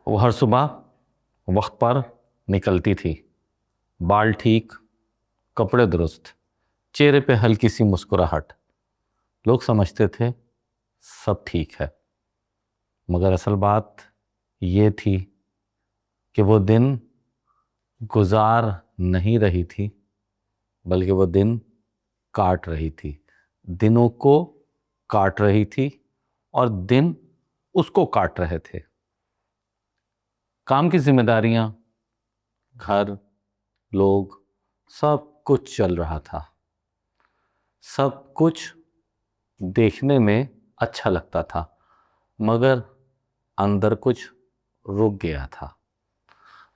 वो हर सुबह वक्त पर निकलती थी। बाल ठीक, कपड़े दुरुस्त, चेहरे पे हल्की सी मुस्कुराहट। लोग समझते थे सब ठीक है, मगर असल बात ये थी कि वो दिन गुजार नहीं रही थी, बल्कि वो दिन काट रही थी। दिनों को काट रही थी और दिन उसको काट रहे थे। काम की जिम्मेदारियां, घर, लोग, सब कुछ चल रहा था। सब कुछ देखने में अच्छा लगता था, मगर अंदर कुछ रुक गया था।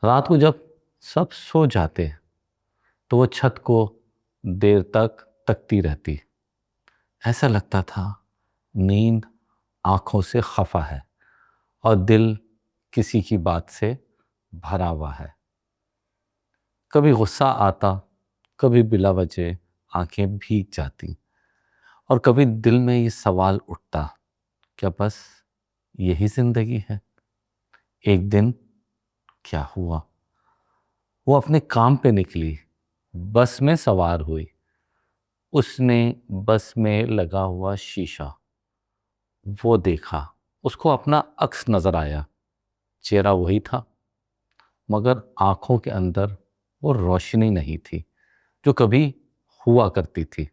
रात को जब सब सो जाते तो वो छत को देर तक तकती रहती। ऐसा लगता था नींद आंखों से खफा है और दिल किसी की बात से भरा हुआ है। कभी गुस्सा आता, कभी बिला वजह आंखें भीग जाती और कभी दिल में ये सवाल उठता, क्या बस यही जिंदगी है? एक दिन क्या हुआ? वो अपने काम पे निकली, बस में सवार हुई। उसने बस में लगा हुआ शीशा वो देखा। उसको अपना अक्स नजर आया। चेहरा वही था, मगर आंखों के अंदर वो रोशनी नहीं थी जो कभी हुआ करती थी।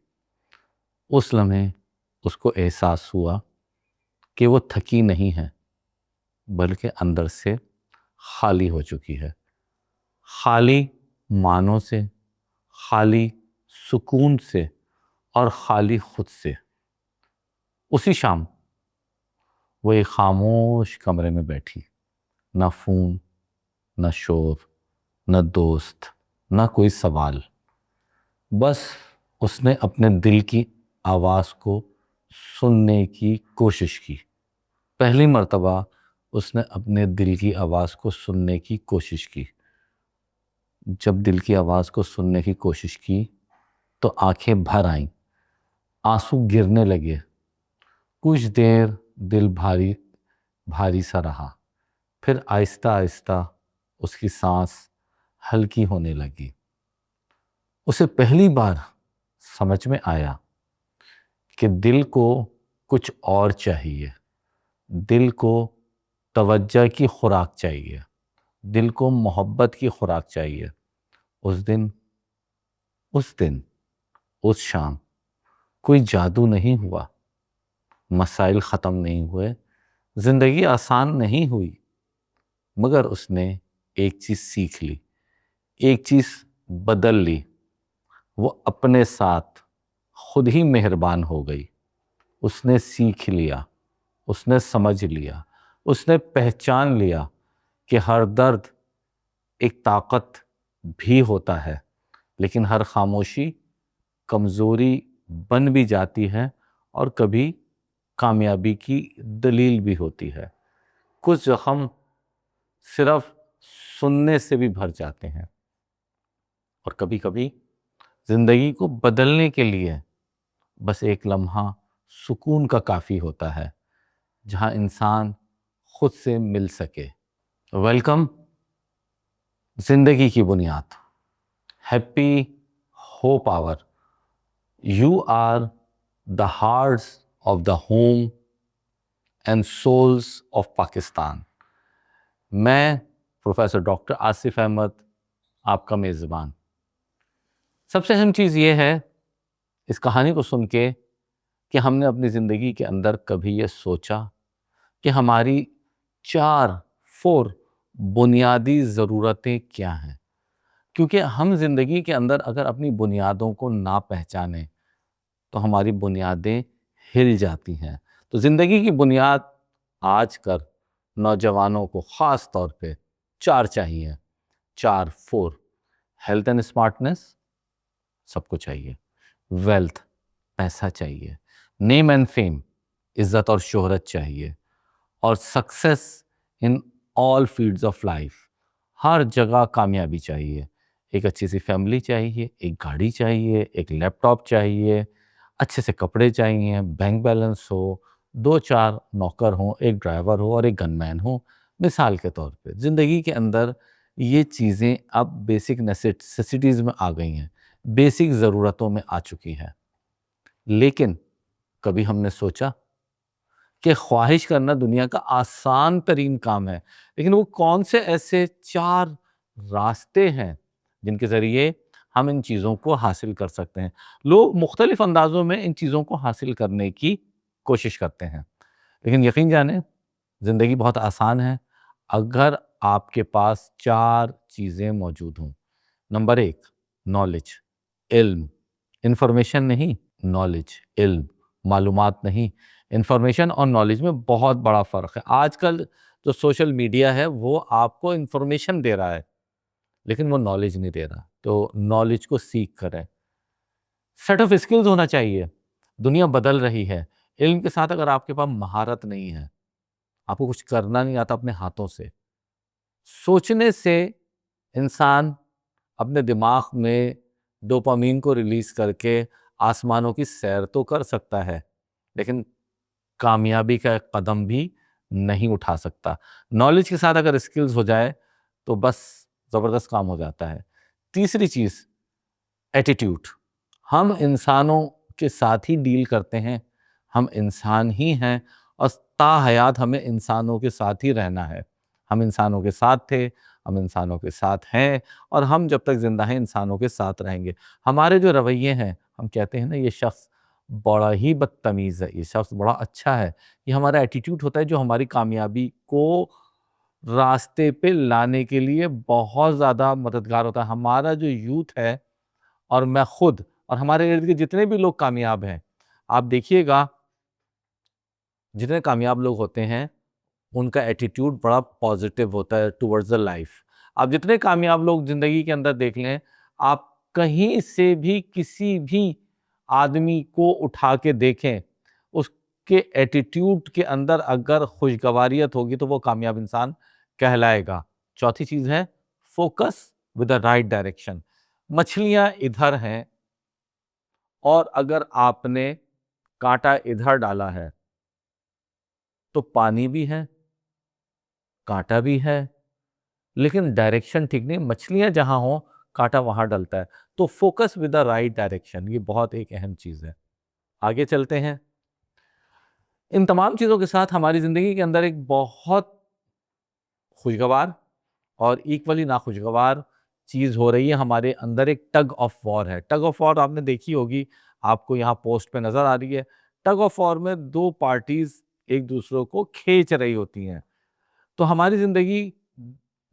उस लम्हे उसको एहसास हुआ कि वो थकी नहीं है, बल्कि अंदर से खाली हो चुकी है। खाली मानों से, खाली सुकून से और खाली खुद से। उसी शाम वो एक खामोश कमरे में बैठी। ना फोन, न शोर, न दोस्त, न कोई सवाल। बस उसने अपने दिल की आवाज़ को सुनने की कोशिश की। पहली मर्तबा उसने अपने दिल की आवाज़ को सुनने की कोशिश की। जब दिल की आवाज़ को सुनने की कोशिश की तो आंखें भर आईं, आंसू गिरने लगे। कुछ देर दिल भारी भारी सा रहा, फिर आहिस्ता आहिस्ता उसकी सांस हल्की होने लगी। उसे पहली बार समझ में आया कि दिल को कुछ और चाहिए। दिल को तवज्जो की खुराक चाहिए, दिल को मोहब्बत की खुराक चाहिए। उस दिन, उस दिन, उस शाम कोई जादू नहीं हुआ, मसाइल ख़त्म नहीं हुए, ज़िंदगी आसान नहीं हुई, मगर उसने एक चीज़ सीख ली, एक चीज़ बदल ली। वो अपने साथ खुद ही मेहरबान हो गई। उसने सीख लिया, उसने समझ लिया, उसने पहचान लिया कि हर दर्द एक ताकत भी होता है, लेकिन हर खामोशी कमज़ोरी बन भी जाती है और कभी कामयाबी की दलील भी होती है। कुछ जख्म सिर्फ सुनने से भी भर जाते हैं और कभी कभी ज़िंदगी को बदलने के लिए बस एक लम्हा सुकून का काफ़ी होता है, जहाँ इंसान खुद से मिल सके। वेलकम जिंदगी की बुनियाद। Happy hope hour. You are the hearts of the home and souls of Pakistan. मैं प्रोफेसर डॉक्टर आसिफ अहमद, आपका मेज़बान। सबसे अहम चीज़ ये है इस कहानी को सुन के कि हमने अपनी ज़िंदगी के अंदर कभी ये सोचा कि हमारी 4 बुनियादी ज़रूरतें क्या हैं। क्योंकि हम ज़िंदगी के अंदर अगर अपनी बुनियादों को ना पहचानें तो हमारी बुनियादें हिल जाती हैं। तो ज़िंदगी की बुनियाद आजकल नौजवानों को ख़ास तौर पे 4 चाहिए। 4 हेल्थ एंड स्मार्टनेस सबको चाहिए, वेल्थ पैसा चाहिए, नेम एंड फेम इज़्ज़त और शोहरत चाहिए, और success in all fields of life हर जगह कामयाबी चाहिए। एक अच्छी सी फैमिली चाहिए, एक गाड़ी चाहिए, एक लैपटॉप चाहिए, अच्छे से कपड़े चाहिए, बैंक बैलेंस हो, 2-4 नौकर हों, एक ड्राइवर हो और एक गनमैन हो। मिसाल के तौर पे ज़िंदगी के अंदर ये चीज़ें अब बेसिक नेसेसिटीज़ में आ गई हैं, बेसिक ज़रूरतों में आ चुकी हैं। लेकिन कभी हमने सोचा कि ख्वाहिश करना दुनिया का आसान तरीन काम है, लेकिन वो कौन से ऐसे 4 रास्ते हैं जिनके ज़रिए हम इन चीज़ों को हासिल कर सकते हैं। लोग मुख्तलिफ़ अंदाज़ों में इन चीज़ों को हासिल करने की कोशिश करते हैं, लेकिन यकीन जानें ज़िंदगी बहुत आसान है अगर आपके पास 4 चीज़ें मौजूद हों। नंबर 1 नॉलेज, इल्म, इन्फॉर्मेशन नहीं, नॉलेज, इल्म, मालूमात नहीं। इन्फॉर्मेशन और नॉलेज में बहुत बड़ा फ़र्क है। आजकल जो सोशल मीडिया है वो आपको इन्फॉर्मेशन दे रहा है, लेकिन वो नॉलेज नहीं दे रहा। तो नॉलेज को सीख करें। सेट ऑफ स्किल्स होना चाहिए। दुनिया बदल रही है। इल्म के साथ अगर आपके पास महारत नहीं है, आपको कुछ करना नहीं आता अपने हाथों से, सोचने से इंसान अपने दिमाग में डोपामीन को रिलीज करके आसमानों की सैर तो कर सकता है, लेकिन कामयाबी का एक कदम भी नहीं उठा सकता। नॉलेज के साथ अगर स्किल्स हो जाए तो बस ज़बरदस्त काम हो जाता है। तीसरी चीज़ एटीट्यूड। हम इंसानों के साथ ही डील करते हैं, हम इंसान ही हैं और ताहयात हमें इंसानों के साथ ही रहना है। हम इंसानों के साथ थे, हम इंसानों के साथ हैं और हम जब तक ज़िंदा हैं इंसानों के साथ रहेंगे। हमारे जो रवैये हैं, हम कहते हैं ना ये शख्स बड़ा ही बदतमीज़ है, ये शख्स बड़ा अच्छा है, ये हमारा एटीट्यूड होता है जो हमारी कामयाबी को रास्ते पे लाने के लिए बहुत ज़्यादा मददगार होता है। हमारा जो यूथ है और मैं खुद और हमारे इर्द गिर्द जितने भी लोग कामयाब हैं, आप देखिएगा जितने कामयाब लोग होते हैं, उनका एटीट्यूड बड़ा पॉजिटिव होता है टुवर्ड्स द लाइफ। आप जितने कामयाब लोग ज़िंदगी के अंदर देख लें, आप कहीं से भी किसी भी आदमी को उठा के देखें, उसके एटीट्यूड के अंदर अगर खुशगवारियत होगी तो वो कामयाब इंसान कहलाएगा। चौथी चीज़ है focus with the right direction. मछलियाँ इधर हैं और अगर आपने कांटा इधर डाला है, तो पानी भी है, कांटा भी है, लेकिन डायरेक्शन ठीक नहीं। मछलियाँ जहाँ हों, कांटा वहाँ डलता है। तो focus with the right direction ये बहुत एक अहम चीज़ है। आगे चलते हैं। इन तमाम चीज़ों के साथ हमारी ज़िंदगी के अंदर एक बहुत खुशगवार और इक्वली नाखुशगवार चीज़ हो रही है। हमारे अंदर एक टग ऑफ वॉर है। टग ऑफ वॉर आपने देखी होगी, आपको यहाँ पोस्ट पे नज़र आ रही है। टग ऑफ वॉर में 2 पार्टीज़ एक दूसरे को खींच रही होती हैं। तो हमारी ज़िंदगी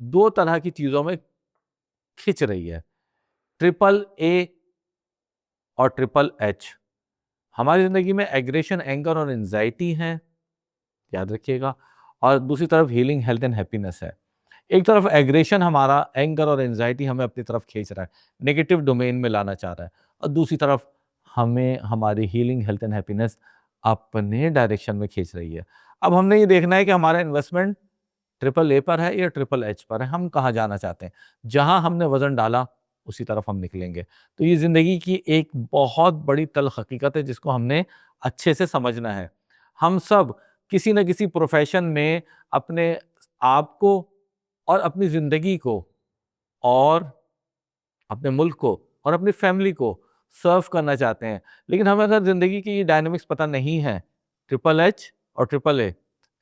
2 तरह की चीज़ों में खिंच रही है, ट्रिपल ए और ट्रिपल एच। हमारी ज़िंदगी में एग्रेशन, एंगर और एंग्ज़ायटी है, याद रखिएगा, और दूसरी तरफ हीलिंग, हेल्थ एंड हैप्पीनेस है। एक तरफ एग्रेशन हमारा एंगर और एंग्जाइटी हमें अपनी तरफ खींच रहा है, नेगेटिव डोमेन में लाना चाह रहा है, और दूसरी तरफ हमें हमारी हीलिंग, हेल्थ एंड हैप्पीनेस अपने डायरेक्शन में खींच रही है। अब हमने ये देखना है कि हमारा इन्वेस्टमेंट ट्रिपल ए पर है या ट्रिपल एच पर है, हम कहाँ जाना चाहते हैं। जहाँ हमने वजन डाला उसी तरफ हम निकलेंगे। तो ये ज़िंदगी की एक बहुत बड़ी तल्ख़ हकीकत है जिसको हमने अच्छे से समझना है। हम सब किसी न किसी प्रोफेशन में अपने आप को और अपनी ज़िंदगी को और अपने मुल्क को और अपनी फैमिली को सर्व करना चाहते हैं। लेकिन हमें अगर ज़िंदगी की ये डायनामिक्स पता नहीं है, ट्रिपल एच और triple A,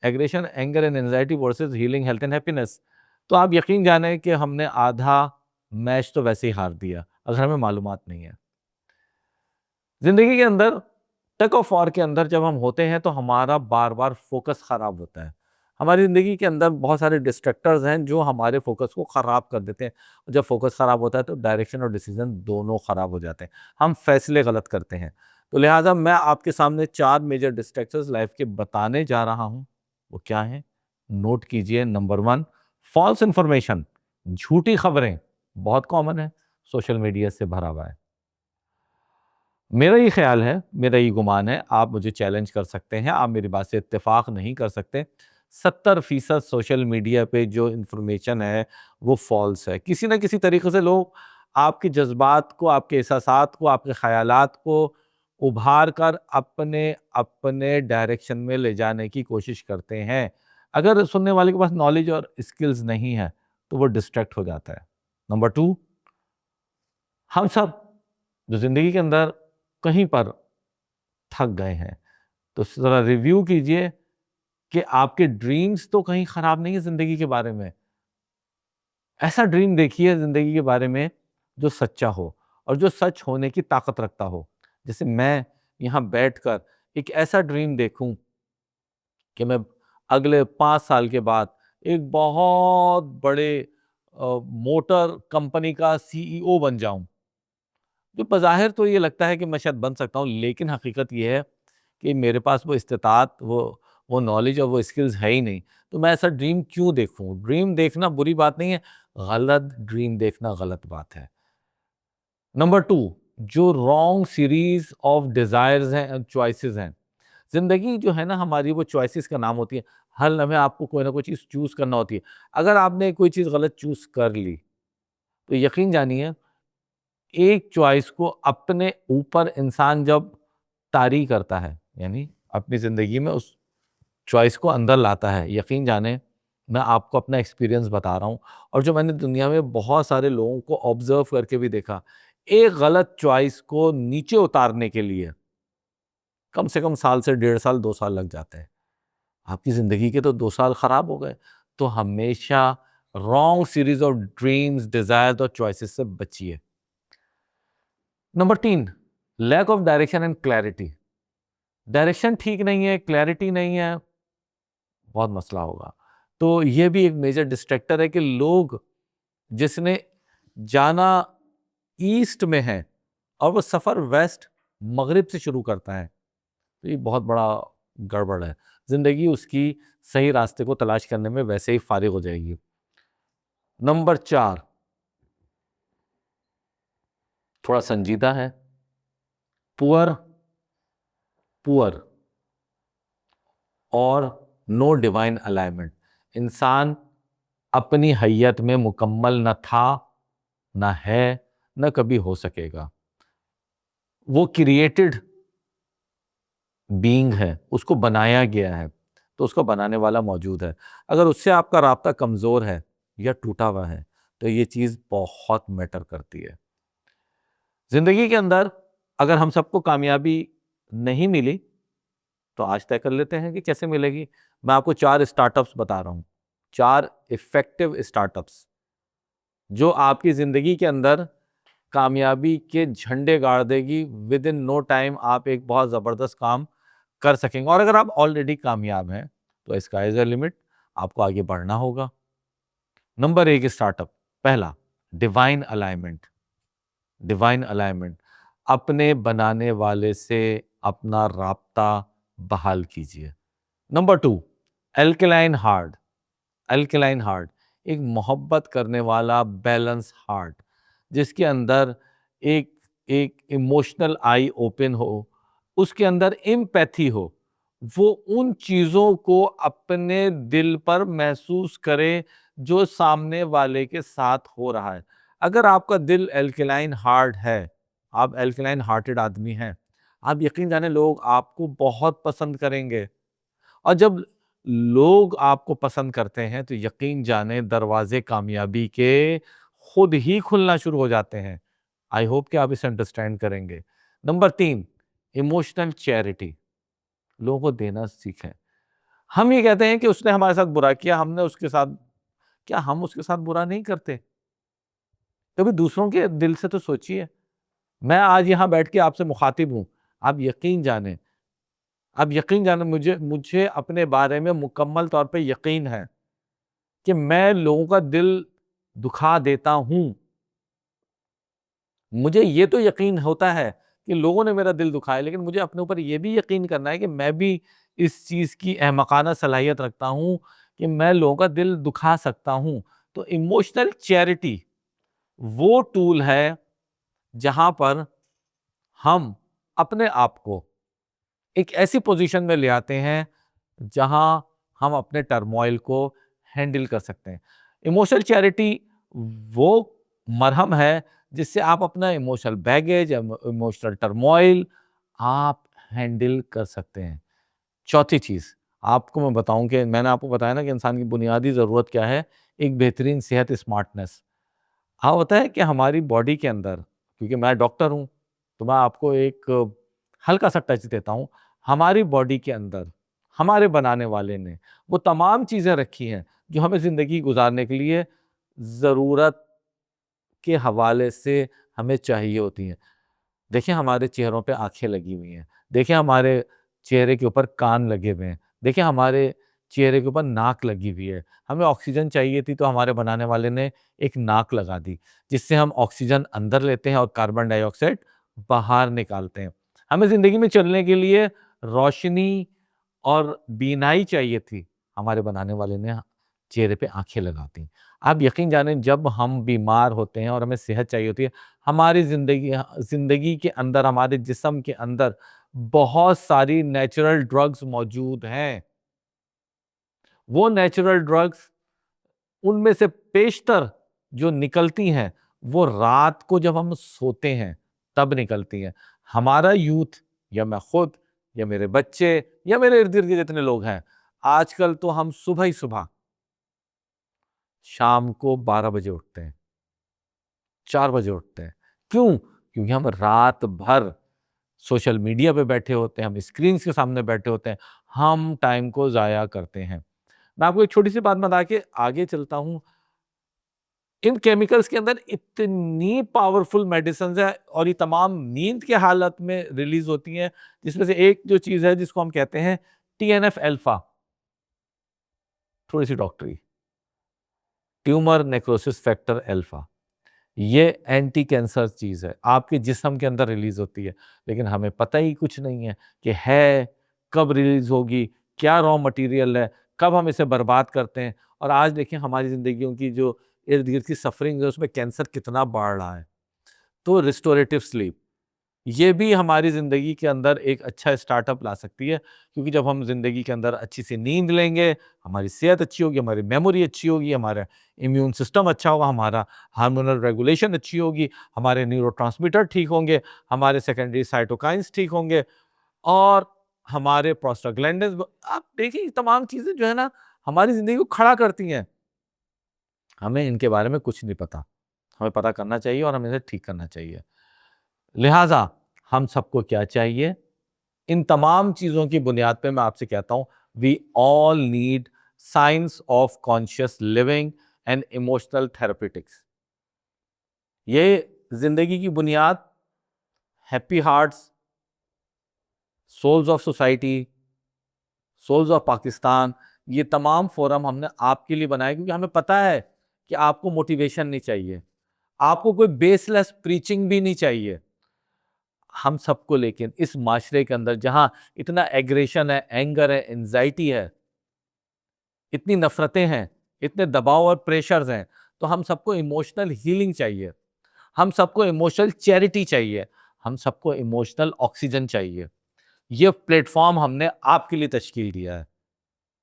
aggression, anger and anxiety versus healing, health and happiness, तो आप यकीन जानें कि हमने आधा मैच तो वैसे ही हार दिया, अगर हमें मालूमात नहीं है। ज़िंदगी के अंदर टग ऑफ वॉर के अंदर जब हम होते हैं तो हमारा बार-बार फ़ोकस ख़राब होता है। हमारी ज़िंदगी के अंदर बहुत सारे डिस्ट्रैक्टर्स हैं जो हमारे फ़ोकस को ख़राब कर देते हैं। जब फ़ोकस ख़राब होता है तो डायरेक्शन और डिसीज़न दोनों ख़राब हो जाते हैं। हम फ़ैसले गलत करते हैं। तो लिहाज़ा मैं आपके सामने 4 मेजर डिस्ट्रैक्टर्स लाइफ़ के बताने जा रहा हूँ। वो क्या हैं? नोट कीजिए। नंबर 1 फ़ॉल्स इन्फॉर्मेशन, झूठी खबरें, बहुत कॉमन है, सोशल मीडिया से भरा हुआ है। मेरा ये ख़्याल है, मेरा ये गुमान है, आप मुझे चैलेंज कर सकते हैं, आप मेरी बात से इत्तेफ़ाक नहीं कर सकते। 70% सोशल मीडिया पे जो इन्फॉर्मेशन है, वो फ़ॉल्स है। किसी न किसी तरीक़े से लोग आपके जज़्बात को, आपके एहसासात को, आपके ख़यालात को उभार कर अपने अपने डायरेक्शन में ले जाने की कोशिश करते हैं। अगर सुनने वाले के पास नॉलेज और स्किल्स नहीं है तो वो डिस्ट्रैक्ट हो जाता है। नंबर 2, हम सब जो जिंदगी के अंदर कहीं पर थक गए हैं, तो जरा रिव्यू कीजिए कि आपके ड्रीम्स तो कहीं खराब नहीं है जिंदगी के बारे में। ऐसा ड्रीम देखिए जिंदगी के बारे में जो सच्चा हो और जो सच होने की ताकत रखता हो। जैसे मैं यहाँ बैठकर एक ऐसा ड्रीम देखूं कि मैं अगले 5 साल के बाद एक बहुत बड़े मोटर कंपनी का सीईओ बन जाऊं। जो बज़ाहिर तो ये लगता है कि मैं शायद बन सकता हूँ, लेकिन हकीकत ये है कि मेरे पास वो इस्तिताअत, वो नॉलेज और वो स्किल्स है ही नहीं। तो मैं ऐसा ड्रीम क्यों देखूँ? ड्रीम देखना बुरी बात नहीं है, गलत ड्रीम देखना गलत बात है। नंबर 2, जो रॉन्ग सीरीज़ ऑफ डिज़ायर्स हैं, चॉइसेस हैं। ज़िंदगी जो है ना हमारी, वो चॉइसेस का नाम होती है। हर लम्हे आपको कोई ना कोई चीज़ चूज़ करना होती है। अगर आपने कोई चीज़ गलत चूज़ कर ली, तो यकीन जानिए एक चॉइस को अपने ऊपर इंसान जब तारी करता है, यानी अपनी ज़िंदगी में उस चॉइस को अंदर लाता है, यकीन जाने मैं आपको अपना एक्सपीरियंस बता रहा हूँ और जो मैंने दुनिया में बहुत सारे लोगों को ऑब्जर्व करके भी देखा, एक गलत चॉइस को नीचे उतारने के लिए कम से कम साल से 1.5 साल 2 साल लग जाते हैं। आपकी ज़िंदगी के तो 2 साल खराब हो गए। तो हमेशा wrong series of dreams, desires और चॉइसेस से बचिए। Number 3, lack of direction and clarity. Direction ठीक नहीं है, क्लैरिटी नहीं है, बहुत मसला होगा। तो ये भी एक मेजर डिस्ट्रैक्टर है कि लोग, जिसने जाना ईस्ट में है और वो सफ़र वेस्ट मगरिब से शुरू करता है, तो ये बहुत बड़ा गड़बड़ है। ज़िंदगी उसकी सही रास्ते को तलाश करने में वैसे ही फारिग हो जाएगी। नंबर 4, थोड़ा संजीदा है। पुअर पुअर और नो डिवाइन अलाइनमेंट। इंसान अपनी हैयत में मुकम्मल न था, न है, न कभी हो सकेगा। वो क्रिएटेड बीइंग है, उसको बनाया गया है, तो उसको बनाने वाला मौजूद है। अगर उससे आपका राब्ता कमज़ोर है या टूटा हुआ है, तो ये चीज़ बहुत मैटर करती है। ज़िंदगी के अंदर अगर हम सबको कामयाबी नहीं मिली, तो आज तय कर लेते हैं कि कैसे मिलेगी। मैं आपको 4 स्टार्टअप्स बता रहा हूँ, 4 इफ़ेक्टिव स्टार्टअप्स जो आपकी ज़िंदगी के अंदर कामयाबी के झंडे गाड़ देगी। विद इन नो टाइम आप एक बहुत ज़बरदस्त काम कर सकेंगे और अगर आप ऑलरेडी कामयाब हैं, तो स्काई इज़ द लिमिट, आपको आगे बढ़ना होगा। नंबर 1 स्टार्टअप, पहला, डिवाइन अलाइनमेंट। डिवाइन अलाइनमेंट, अपने बनाने वाले से अपना राब्ता बहाल कीजिए। Number 2, alkaline heart. Alkaline heart, एक मोहब्बत करने वाला बैलेंस हार्ट, जिसके अंदर एक एक इमोशनल आई ओपन हो, उसके अंदर एम्पैथी हो, वो उन चीज़ों को अपने दिल पर महसूस करे जो सामने वाले के साथ हो रहा है। अगर आपका दिल एल्कलाइन हार्ट है, आप एल्कलाइन हार्टेड आदमी हैं, आप यकीन जाने लोग आपको बहुत पसंद करेंगे और जब लोग आपको पसंद करते हैं तो यकीन जाने दरवाजे कामयाबी के खुद ही खुलना शुरू हो जाते हैं। आई होप कि आप इसे अंडरस्टैंड करेंगे। Number 3, emotional charity. लोगों को देना सीखें। हम ये कहते हैं कि उसने हमारे साथ बुरा किया, हमने उसके साथ, क्या हम उसके साथ बुरा नहीं करते? कभी दूसरों के दिल से तो सोचिए। मैं आज यहाँ बैठ के आपसे मुखातिब हूँ। आप यकीन जाने आप यकीन जाने मुझे मुझे अपने बारे में मुकम्मल तौर पे यकीन है कि मैं लोगों का दिल दुखा देता हूँ। मुझे ये तो यकीन होता है कि लोगों ने मेरा दिल दुखाया, लेकिन मुझे अपने ऊपर ये भी यकीन करना है कि मैं भी इस चीज़ की अहमकाना सलाहियत रखता हूँ कि मैं लोगों का दिल दुखा सकता हूँ। तो इमोशनल चैरिटी वो टूल है जहाँ पर हम अपने आप को एक ऐसी पोजीशन में ले आते हैं जहां हम अपने टर्मोइल को हैंडल कर सकते हैं। इमोशनल चैरिटी वो मरहम है जिससे आप अपना इमोशनल बैगेज, इमोशनल टर्मोइल आप हैंडल कर सकते हैं। चौथी चीज, आपको मैं बताऊं कि मैंने आपको बताया ना कि इंसान की बुनियादी ज़रूरत क्या है, एक बेहतरीन सेहत, स्मार्टनेस। हाँ, होता है कि हमारी बॉडी के अंदर, क्योंकि मैं डॉक्टर हूँ, तो मैं आपको एक हल्का सा टच देता हूँ। हमारी बॉडी के अंदर हमारे बनाने वाले ने वो तमाम चीज़ें रखी हैं जो हमें ज़िंदगी गुजारने के लिए ज़रूरत के हवाले से हमें चाहिए होती हैं। देखिए हमारे चेहरों पे आँखें लगी हुई हैं, देखिए हमारे चेहरे के ऊपर कान लगे हुए हैं, देखिए हमारे चेहरे के ऊपर नाक लगी हुई है। हमें ऑक्सीजन चाहिए थी तो हमारे बनाने वाले ने एक नाक लगा दी, जिससे हम ऑक्सीजन अंदर लेते हैं और कार्बन डाइऑक्साइड बाहर निकालते हैं। हमें ज़िंदगी में चलने के लिए रोशनी और बीनाई चाहिए थी, हमारे बनाने वाले ने चेहरे पे आँखें लगा दी। आप यकीन जानें, जब हम बीमार होते हैं और हमें सेहत चाहिए होती है, हमारी ज़िंदगी के अंदर, हमारे जिस्म के अंदर बहुत सारी नेचुरल ड्रग्स मौजूद हैं। वो नेचुरल ड्रग्स, उनमें से पेशतर जो निकलती हैं, वो रात को जब हम सोते हैं, तब निकलती हैं। हमारा यूथ, या मैं खुद, या मेरे बच्चे, या मेरे इर्द-गिर्द के जितने लोग हैं, आजकल तो हम सुबह ही सुबह, शाम को 12 बजे उठते हैं, 4 बजे उठते हैं। क्यों? क्योंकि हम रात भर सोशल मीडिया पे बैठे होते हैं, हम स्क्रीन्स के सामने बैठे होते हैं, हम टाइम को ज़ाया करते हैं। मैं आपको एक छोटी-सी बात बता के आगे चलता हूँ। इन केमिकल्स के अंदर इतनी पावरफुल मेडिसिन्स हैं और ये तमाम नींद के हालत में रिलीज़ होती हैं, जिसमें से एक जो चीज़ है जिसको हम कहते हैं टीएनएफ अल्फा, थोड़ी-सी डॉक्टरी, ट्यूमर नेक्रोसिस फैक्टर अल्फा। ये एंटी कैंसर चीज़ है, आपके जिस्म के अंदर रिलीज़ होती है, लेकिन हमें पता ही कुछ नहीं है, कब रिलीज़ होगी, क्या रॉ मटेरियल है, कब हम इसे बर्बाद करते हैं। और आज देखिए हमारी ज़िंदगियों की जो इर्द-गिर्द की सफ़रिंग है, उसमें कैंसर कितना बढ़ रहा है। तो रिस्टोरेटिव स्लीप, ये भी हमारी ज़िंदगी के अंदर एक अच्छा स्टार्टअप ला सकती है, क्योंकि जब हम ज़िंदगी के अंदर अच्छी सी नींद लेंगे, हमारी सेहत अच्छी होगी, हमारी मेमोरी अच्छी होगी, हमारा इम्यून सिस्टम अच्छा होगा, हमारा हार्मोनल रेगुलेशन अच्छी होगी, हमारे न्यूरोट्रांसमीटर ठीक होंगे, हमारे सेकेंडरी साइटोकाइन्स ठीक होंगे, और हमारे प्रोस्टाग्लैंडिन्स आप देखिए, ये तमाम चीज़ें जो है ना, हमारी ज़िंदगी को खड़ा करती हैं। हमें इनके बारे में कुछ नहीं पता। हमें पता करना चाहिए और हमें इसे ठीक करना चाहिए। लिहाज़ा हम सबको क्या चाहिए? इन तमाम चीज़ों की बुनियाद पे मैं आपसे कहता हूँ, we all need science of conscious living and emotional therapeutics. ये ज़िंदगी की बुनियाद, happy hearts, souls of society, souls of Pakistan, ये तमाम फोरम हमने आपके लिए बनाए, क्योंकि हमें पता है कि आपको मोटिवेशन नहीं चाहिए, आपको कोई बेसलेस प्रीचिंग भी नहीं चाहिए। हम सबको लेकिन इस माशरे के अंदर जहाँ इतना एग्रेशन है, एंगर है, एंजाइटी है, इतनी नफ़रतें हैं, इतने दबाव और प्रेशर्स हैं, तो हम सबको इमोशनल हीलिंग चाहिए, हम सबको इमोशनल चैरिटी चाहिए, हम सबको इमोशनल ऑक्सीजन चाहिए। ये प्लेटफ़ॉर्म हमने आपके लिए तश्कील दिया है।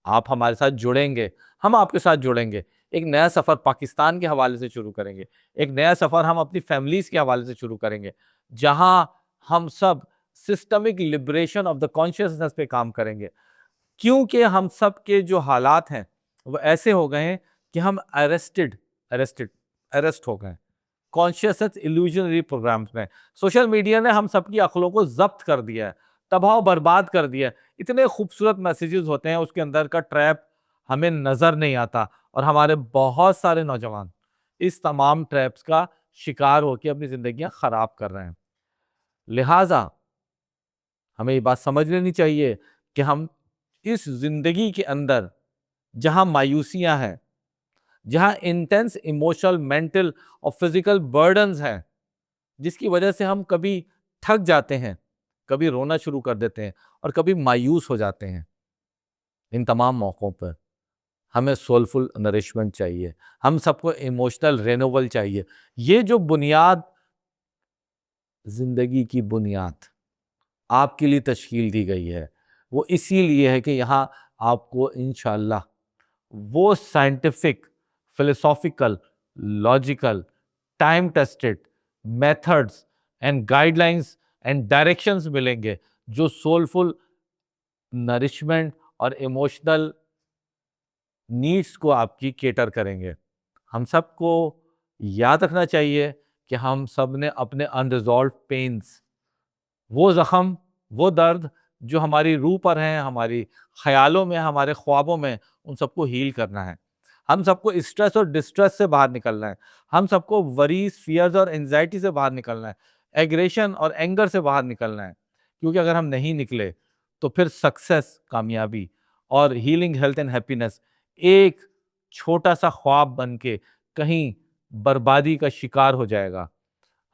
आप हमारे साथ जुड़ेंगे, हम आपके साथ जुड़ेंगे। एक नया सफ़र पाकिस्तान के हवाले से शुरू करेंगे। एक नया सफ़र हम अपनी फैमिलीज़ के हवाले से शुरू करेंगे, जहाँ हम सब systemic liberation of the consciousness पे काम करेंगे। क्योंकि हम सब के जो हालात हैं, वो ऐसे हो गए हैं कि हम अरेस्टेड अरेस्ट हो गए कॉन्शियसनेस इल्यूजनरी प्रोग्राम्स में। सोशल मीडिया ने हम सबकी अक्लों को ज़ब्त कर दिया है, तबाह बर्बाद कर दिया है। इतने खूबसूरत मैसेजेस होते हैं, उसके अंदर का ट्रैप हमें नज़र नहीं आता, और हमारे बहुत सारे नौजवान इस तमाम ट्रैप्स का शिकार होकर अपनी ज़िंदगियाँ ख़राब कर रहे हैं। लिहाजा हमें ये बात समझ लेनी चाहिए कि हम इस ज़िंदगी के अंदर जहाँ मायूसियाँ हैं, जहाँ इंटेंस इमोशनल, मेंटल और फिज़िकल बर्डन्स हैं, जिसकी वजह से हम कभी थक जाते हैं, कभी रोना शुरू कर देते हैं और कभी मायूस हो जाते हैं। इन तमाम मौक़ों पर हमें सोलफुल नरिशमेंट चाहिए, हम सबको इमोशनल रिन्यूअल चाहिए। ये जो बुनियाद, ज़िंदगी की बुनियाद आपके लिए तश्कील दी गई है, वो इसीलिए है कि यहाँ आपको इंशाअल्लाह वो scientific, philosophical, logical, time tested methods and guidelines and directions मिलेंगे, जो सोलफुल नरिशमेंट और इमोशनल नीड्स को आपकी केटर करेंगे। हम सबको याद रखना चाहिए कि हम सब ने अपने अनरिजॉल्व पेन्स, वो ज़ख्म, वो दर्द जो हमारी रूह पर हैं, हमारी ख़यालों में, हमारे ख्वाबों में, उन सबको हील करना है। हम सबको स्ट्रेस और डिस्ट्रेस से बाहर निकलना है। हम सबको वरीज़, फ़ियर्स और एंग्ज़ायटी से बाहर निकलना है। एग्रेशन और एंगर से बाहर निकलना है। क्योंकि अगर हम नहीं निकले, तो फिर सक्सेस, कामयाबी और हीलिंग, हेल्थ एंड हैप्पीनेस एक छोटा-सा ख्वाब बन के कहीं बर्बादी का शिकार हो जाएगा।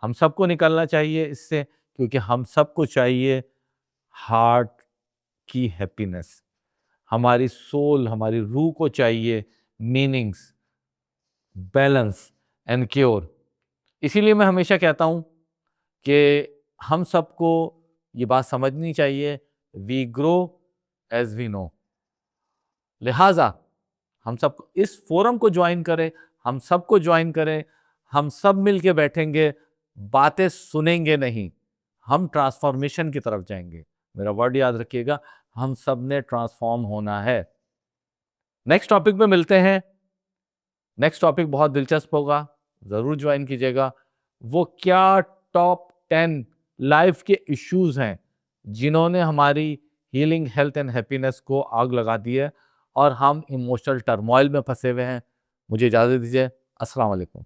हम सबको निकलना चाहिए इससे, क्योंकि हम सबको चाहिए हार्ट की हैप्पीनेस। हमारी सोल, हमारी रूह को चाहिए मीनिंग्स, बैलेंस एंड क्योर। इसीलिए मैं हमेशा कहता हूँ कि हम सबको ये बात समझनी चाहिए, we grow as we know. लिहाज़ा हम सब इस फोरम को ज्वाइन करें, हम सबको ज्वाइन करें, हम सब मिलके बैठेंगे, बातें सुनेंगे नहीं, हम ट्रांसफॉर्मेशन की तरफ जाएँगे। मेरा वर्ड याद रखिएगा, हम सब ने ट्रांसफॉर्म होना है। नेक्स्ट टॉपिक पे मिलते हैं। नेक्स्ट टॉपिक बहुत दिलचस्प होगा, ज़रूर ज्वाइन कीजिएगा। वो क्या टॉप 10 लाइफ के इश्यूज़ हैं, जिन्होंने हमारी हीलिंग, हेल्थ एंड हैप्पीनेस को आग लगा दी है और हम इमोशनल टर्मॉइल में फँसे हुए हैं। मुझे इजाज़त दीजिए। अस्सलाम वालेकुम।